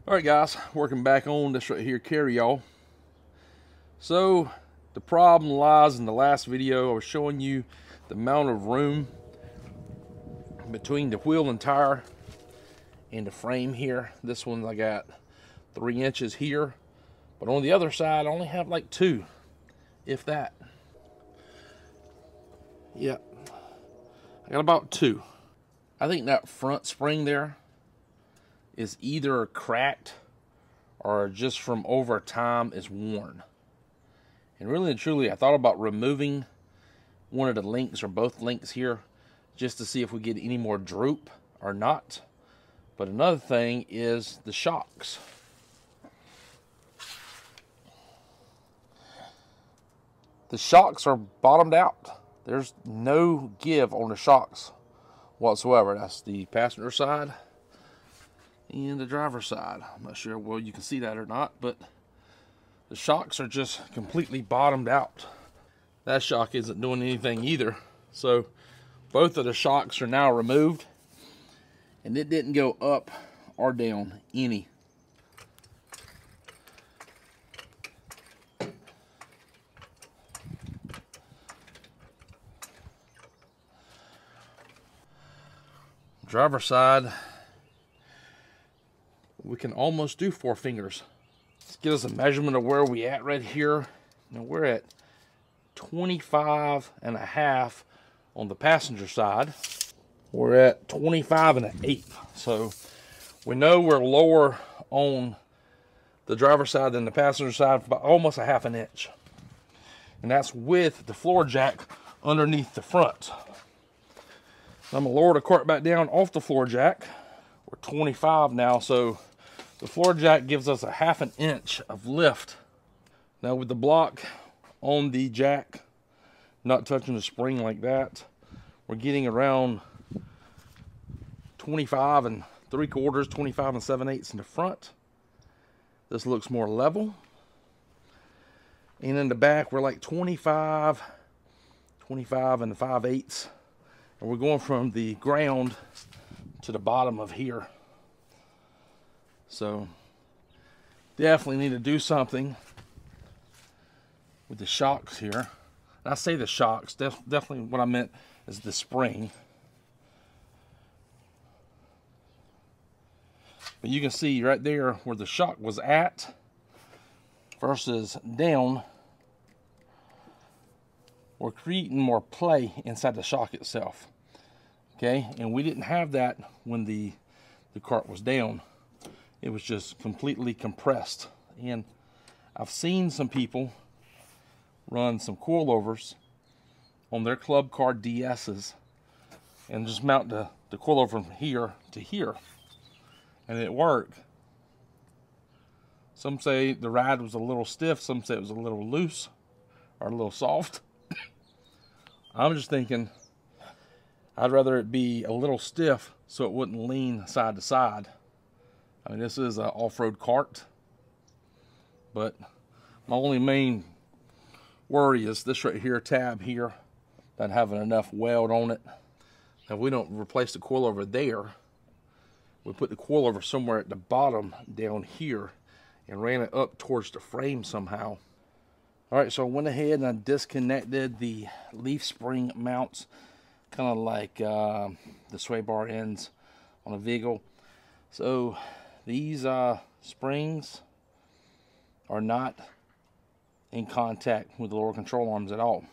Alright guys, working back on this right here, Carryall. So the problem lies in the last video. I was showing you the amount of room between the wheel and tire and the frame here. This one I got 3 inches here, but on the other side I only have like 2, if that. Yeah, I got about 2. I think that front spring there is either cracked or just from over time is worn. And really and truly, I thought about removing one of the links or both links here just to see if we get any more droop or not. But another thing is the shocks. The shocks are bottomed out. There's no give on the shocks whatsoever. That's the passenger side and the driver's side. I'm not sure well you can see that or not, but the shocks are just completely bottomed out. That shock isn't doing anything either. So both of the shocks are now removed, and it didn't go up or down any. Driver's side, we can almost do 4 fingers. Let's get us a measurement of where we at right here. Now we're at 25.5 on the passenger side. We're at 25.1/8. So we know we're lower on the driver's side than the passenger side by almost a 1/2 inch. And that's with the floor jack underneath the front. I'm gonna lower the cart back down off the floor jack. We're 25 now, so the floor jack gives us a 1/2 inch of lift. Now with the block on the jack not touching the spring like that, we're getting around 25.75, 25 7/8 in the front. This looks more level. And in the back, we're like 25 5/8. And we're going from the ground to the bottom of here. So definitely need to do something with the shocks here. And I say the shocks, definitely what I meant is the spring. But you can see right there where the shock was at versus down, we're creating more play inside the shock itself. Okay, and we didn't have that when the cart was down. It was just completely compressed. And I've seen some people run some coilovers on their club car DS's and just mount the coilover from here to here, and it worked. Some say the ride was a little stiff, some say it was a little loose or a little soft. I'm just thinking I'd rather it be a little stiff so it wouldn't lean side to side. I mean, this is an off-road cart, but my only main worry is this right here, tab here, not having enough weld on it. Now we don't replace the coilover there. We put the coilover somewhere at the bottom down here and ran it up towards the frame somehow. All right, so I went ahead and I disconnected the leaf spring mounts, kind of like the sway bar ends on a vehicle. So these springs are not in contact with the lower control arms at all.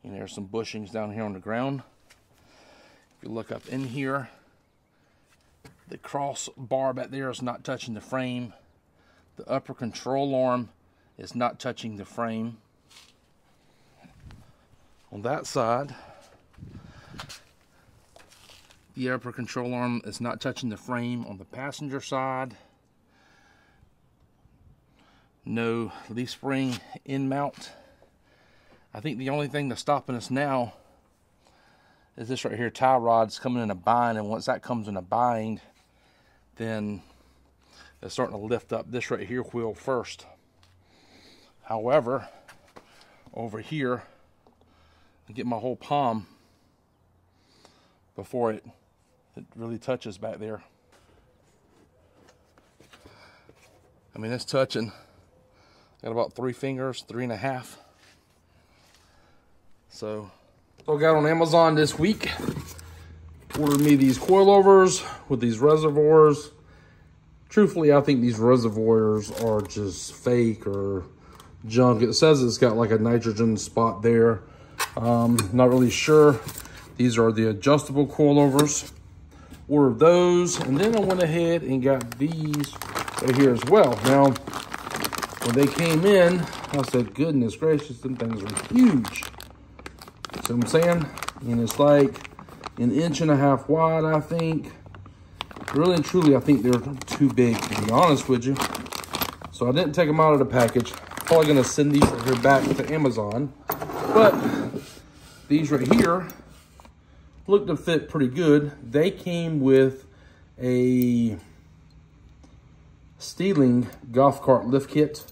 And there's some bushings down here on the ground. If you look up in here, the cross bar back there is not touching the frame. The upper control arm is not touching the frame. On that side, the upper control arm is not touching the frame. On the passenger side, no leaf spring in mount. I think the only thing that's stopping us now is this right here, tie rod's coming in a bind, and once that comes in a bind, then it's starting to lift up this right here wheel first. However, over here, I get my whole palm before it really touches back there. I mean, it's touching. Got about 3 fingers, 3.5. So I got on Amazon this week. Ordered me these coilovers with these reservoirs. Truthfully, I think these reservoirs are just fake or junk. It says it's got like a nitrogen spot there. Not really sure. These are the adjustable coilovers. Ordered those, and then I went ahead and got these right here as well. Now, when they came in, I said, goodness gracious, them things are huge. See what I'm saying? And it's like 1.5 inches wide, I think. Really and truly, I think they're too big, to be honest with you. So I didn't take them out of the package. Probably gonna send these right here back to Amazon. But these right here look to fit pretty good. They came with a Steeling golf cart lift kit.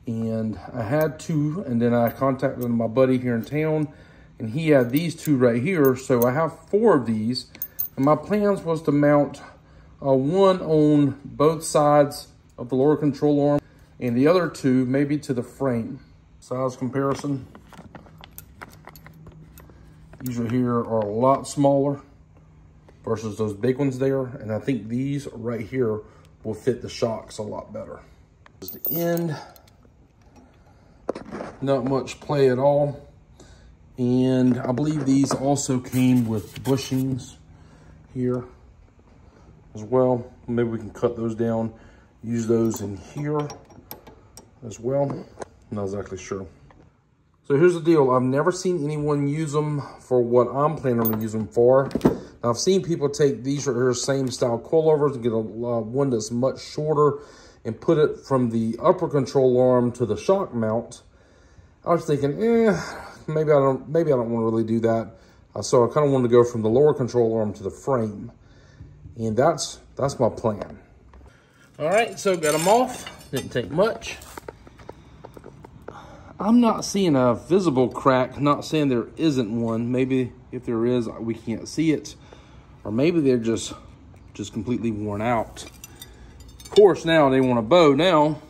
And I had 2, and then I contacted my buddy here in town, and he had these 2 right here. So I have 4 of these. And my plans was to mount one on both sides of the lower control arm, and the other 2 maybe to the frame. Size comparison. These right here are a lot smaller versus those big ones there. And I think these right here will fit the shocks a lot better. This is the end. Not much play at all. And I believe these also came with bushings here as well. Maybe we can cut those down, use those in here as well. Not exactly sure. So here's the deal. I've never seen anyone use them for what I'm planning to use them for. Now, I've seen people take these right here, same style coilovers, and get a one that's much shorter and put it from the upper control arm to the shock mount. I was thinking, maybe I don't want to really do that. So I kind of wanted to go from the lower control arm to the frame. And that's my plan. All right, so got them off. Didn't take much. I'm not seeing a visible crack. Not saying there isn't one. Maybe if there is, we can't see it. Or maybe they're just completely worn out. Of course, now they want a bow now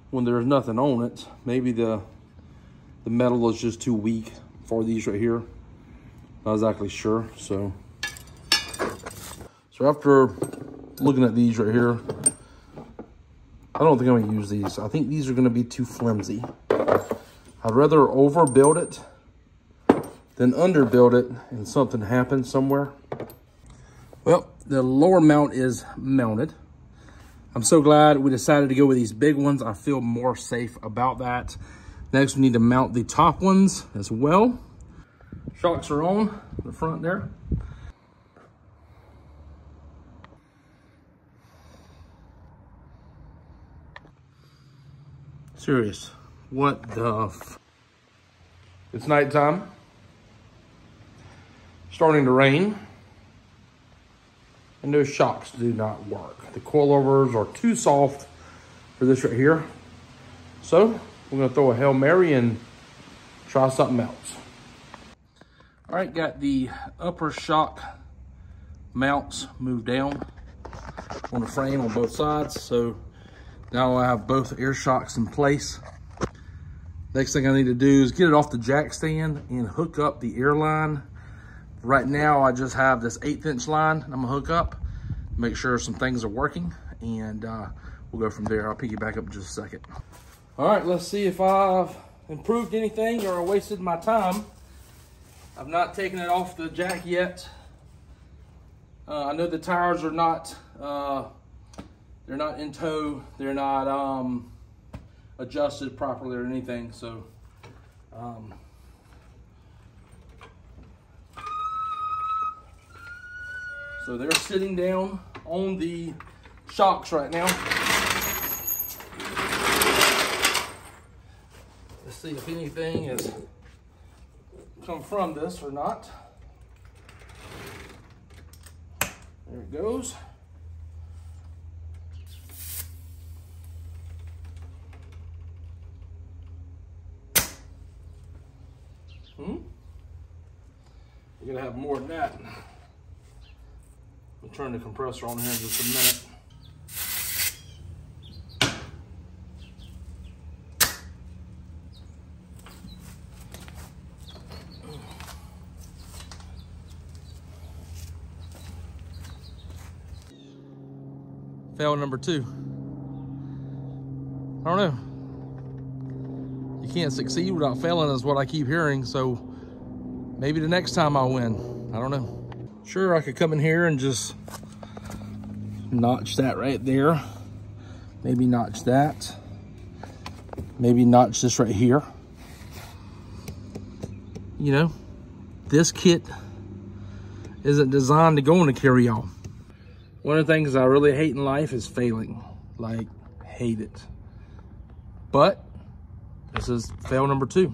when there's nothing on it. Maybe the metal is just too weak for these right here. Not exactly sure. So after looking at these right here, I don't think I'm gonna use these. I think these are gonna be too flimsy. I'd rather overbuild it than underbuild it and something happens somewhere. Well, the lower mount is mounted. I'm so glad we decided to go with these big ones. I feel more safe about that. Next, we need to mount the top ones as well. Shocks are on the front there. Serious, what the f? It's nighttime. Starting to rain. And those shocks do not work. The coilovers are too soft for this right here. So we're gonna throw a Hail Mary and try something else. All right, got the upper shock mounts moved down on the frame on both sides. So now I have both air shocks in place. Next thing I need to do is get it off the jack stand and hook up the air line. Right now, I just have this 1/8 inch line I'm gonna hook up, make sure some things are working, and we'll go from there. I'll pick you back up in just a second. All right, let's see if I've improved anything or wasted my time. I've not taken it off the jack yet. I know the tires are not, they're not in tow. They're not adjusted properly or anything. So, so they're sitting down on the shocks right now. Let's see if anything has come from this or not. There it goes. We're gonna have more than that. We'll turn the compressor on here in just a minute. Fail number 2. I don't know. You can't succeed without failing is what I keep hearing, so maybe the next time I'll win. I don't know. Sure, I could come in here and just notch that right there. Maybe notch that. Maybe notch this right here. You know, this kit isn't designed to go in a carryall. One of the things I really hate in life is failing. Like, hate it. But this is fail number 2.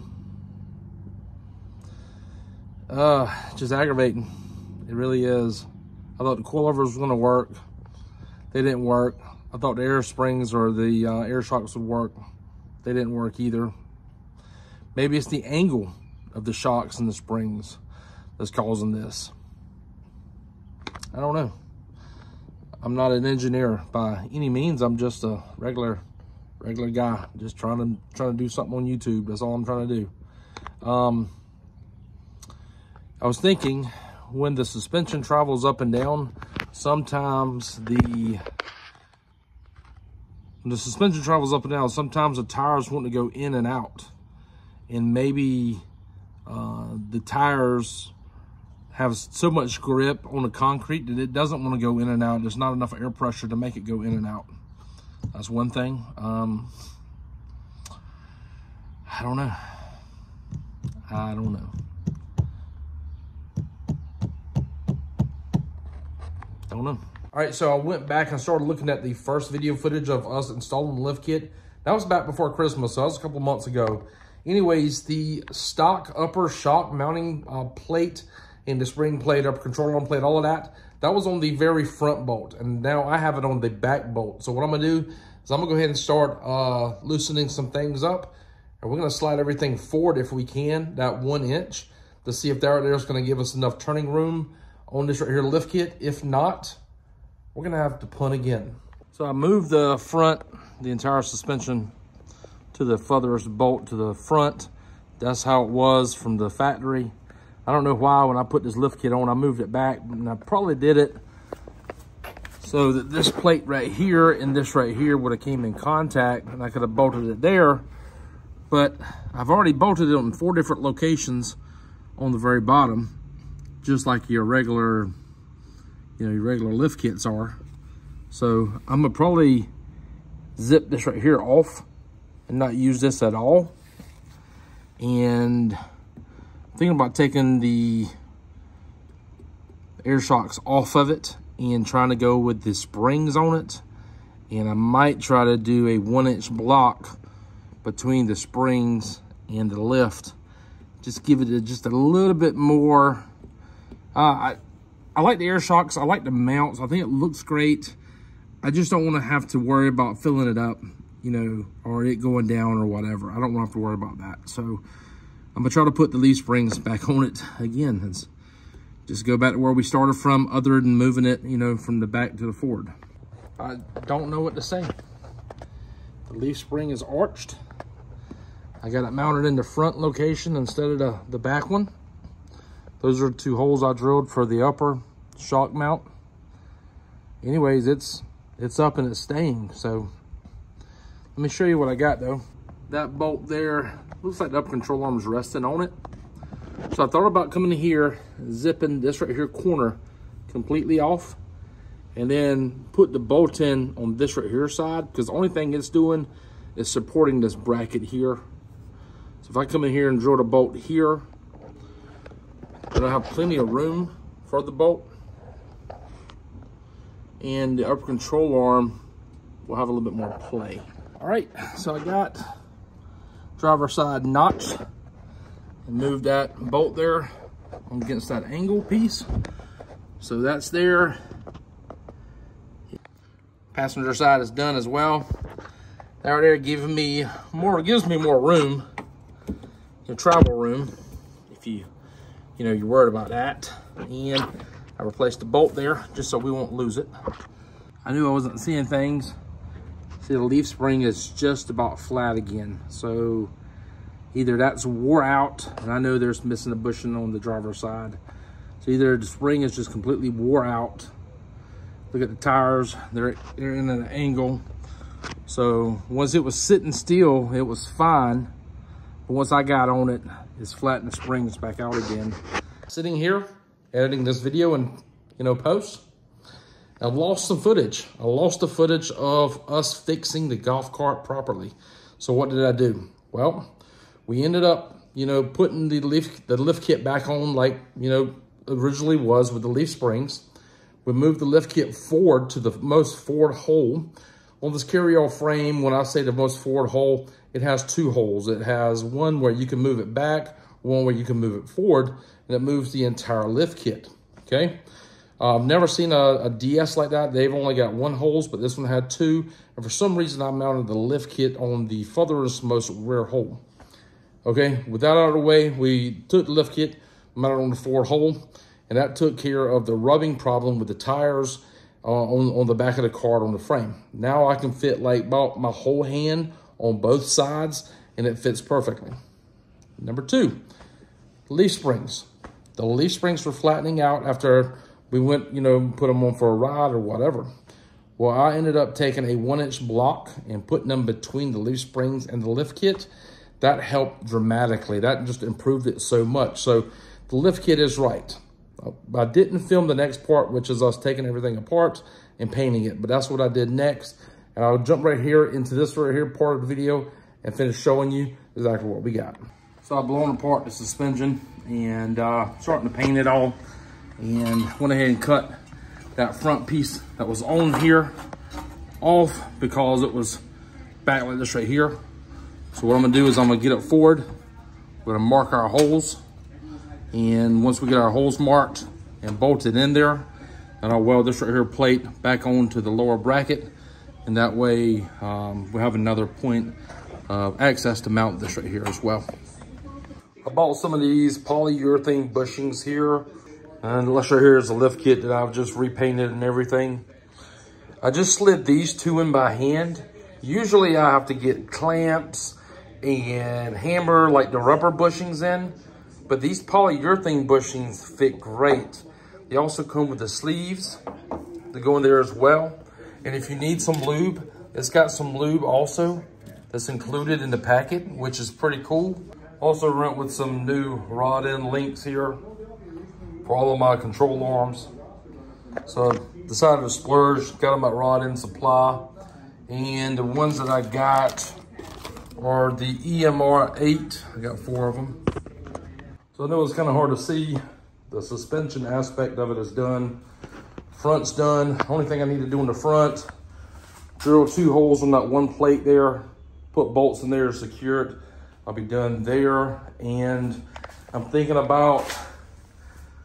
Just aggravating. It really is. I thought the coilovers was gonna work. They didn't work. I thought the air springs or the air shocks would work. They didn't work either. Maybe it's the angle of the shocks and the springs that's causing this. I don't know. I'm not an engineer by any means. I'm just a regular guy, just trying to do something on YouTube. That's all I'm trying to do. I was thinking, when the suspension travels up and down, sometimes when the suspension travels up and down, sometimes the tires want to go in and out, and maybe the tires have so much grip on the concrete that it doesn't want to go in and out. There's not enough air pressure to make it go in and out. That's one thing. I don't know. I don't know. All right, so I went back and started looking at the first video footage of us installing the lift kit. That was back before Christmas, so that was a couple months ago. Anyways, the stock upper shock mounting plate and the spring plate, upper control arm plate, all of that, that was on the very front bolt. And now I have it on the back bolt. So what I'm gonna do is I'm gonna go ahead and start loosening some things up. And we're gonna slide everything forward if we can, that 1 inch, to see if there's gonna give us enough turning room on this right here lift kit. If not, we're gonna have to punt again. So I moved the front, the entire suspension to the furthest bolt to the front. That's how it was from the factory. I don't know why when I put this lift kit on, I moved it back, and I probably did it so that this plate right here and this right here would have came in contact, and I could have bolted it there. But I've already bolted it on 4 different locations on the very bottom, just like your regular, your regular lift kits are. So I'm gonna probably zip this right here off and not use this at all. And I'm thinking about taking the air shocks off of it and trying to go with the springs on it. And I might try to do a 1 inch block between the springs and the lift. Just give it just a little bit more. I like the air shocks. I like the mounts. I think it looks great. I just don't want to have to worry about filling it up, or it going down or whatever. I don't want to have to worry about that. So I'm gonna try to put the leaf springs back on it again. It's just go back to where we started from, other than moving it, from the back to the forward. I don't know what to say. The leaf spring is arched. I got it mounted in the front location instead of the back one. Those are 2 holes I drilled for the upper shock mount. Anyways, it's up and it's staying. So let me show you what I got though. That bolt there, looks like the upper control arm is resting on it. So I thought about coming in here, zipping this right here corner completely off, and then put the bolt in on this right here side, because the only thing it's doing is supporting this bracket here. So if I come in here and drill the bolt here, then I have plenty of room for the bolt. And the upper control arm will have a little bit more play. All right, so I got driver side notch and moved that bolt there against that angle piece. So that's there. Passenger side is done as well. That right there gives me more room, travel room, if you're worried about that. And I replaced the bolt there just so we won't lose it. I knew I wasn't seeing things. See, the leaf spring is just about flat again. So either that's wore out, and I know there's missing a bushing on the driver's side. So either the spring is just completely wore out, Look at the tires, they're in an angle. So once it was sitting still, it was fine. But once I got on it, it's flattened the springs back out again. Sitting here, editing this video and, post, I've lost some footage. I lost the footage of us fixing the golf cart properly. So what did I do? Well, we ended up, putting the lift kit back on like, originally was with the leaf springs. We moved the lift kit forward to the most forward hole. On this Carryall frame, when I say the most forward hole, it has two holes. It has one where you can move it back, one where you can move it forward, and it moves the entire lift kit, okay? I've never seen a DS like that. They've only got one holes, but this one had two. And for some reason, I mounted the lift kit on the furthest most rear hole. Okay, with that out of the way, we took the lift kit, mounted on the forward hole, and that took care of the rubbing problem with the tires on the back of the cart on the frame. Now I can fit like about my whole hand on both sides, and it fits perfectly. Number two, leaf springs. The leaf springs were flattening out after we went, put them on for a ride or whatever. Well, I ended up taking a 1-inch block and putting them between the leaf springs and the lift kit. That helped dramatically. That just improved it so much. So the lift kit is right. I didn't film the next part, which is us taking everything apart and painting it, but that's what I did next. And I'll jump right here into this right here part of the video and finish showing you exactly what we got. So I've blown apart the suspension and starting to paint it all, and went ahead and cut that front piece that was on here off because it was back like this right here. So what I'm gonna do is I'm gonna get it forward. We're gonna mark our holes. And once we get our holes marked and bolted in there, and I'll weld this right here plate back onto the lower bracket. And that way we have another point of access to mount this right here as well. I bought some of these polyurethane bushings here. And this right here is a lift kit that I've just repainted and everything. I just slid these two in by hand. Usually I have to get clamps and hammer like the rubber bushings in, but these polyurethane bushings fit great. They also come with the sleeves that go in there as well. And if you need some lube, it's got some lube also that's included in the packet, which is pretty cool. Also went with some new rod end links here for all of my control arms. So decided to splurge, got them at rod end supply. And the ones that I got are the EMR 8. I got 4 of them. So I know it's kind of hard to see. The suspension aspect of it is done. Front's done. Only thing I need to do in the front, drill 2 holes on that one plate there, put bolts in there to secure it. I'll be done there. And I'm thinking about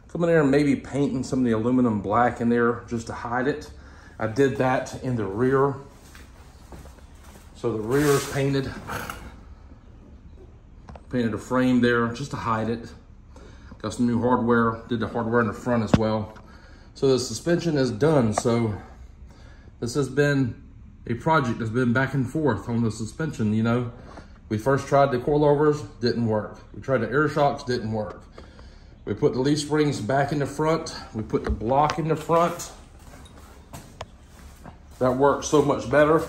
coming in and maybe painting some of the aluminum black in there just to hide it. I did that in the rear. So the rear is painted. Painted a frame there just to hide it. Got some new hardware, did the hardware in the front as well. So the suspension is done. So this has been a project that's been back and forth on the suspension, We first tried the coilovers, didn't work. We tried the airshocks, didn't work. We put the leaf springs back in the front. We put the block in the front. That worked so much better.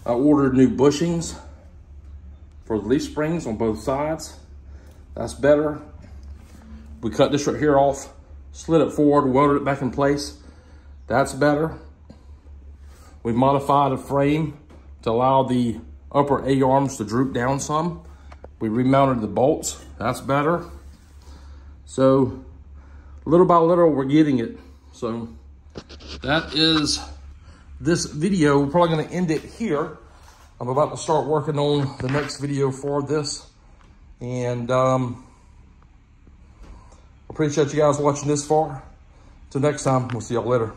I ordered new bushings for the leaf springs on both sides. That's better. We cut this right here off, slid it forward, welded it back in place. That's better. We modified the frame to allow the upper A-arms to droop down some. We remounted the bolts. That's better. So little by little, we're getting it. So that is this video. We're probably gonna end it here. I'm about to start working on the next video for this. And appreciate you guys watching this far. Till next time, we'll see y'all later.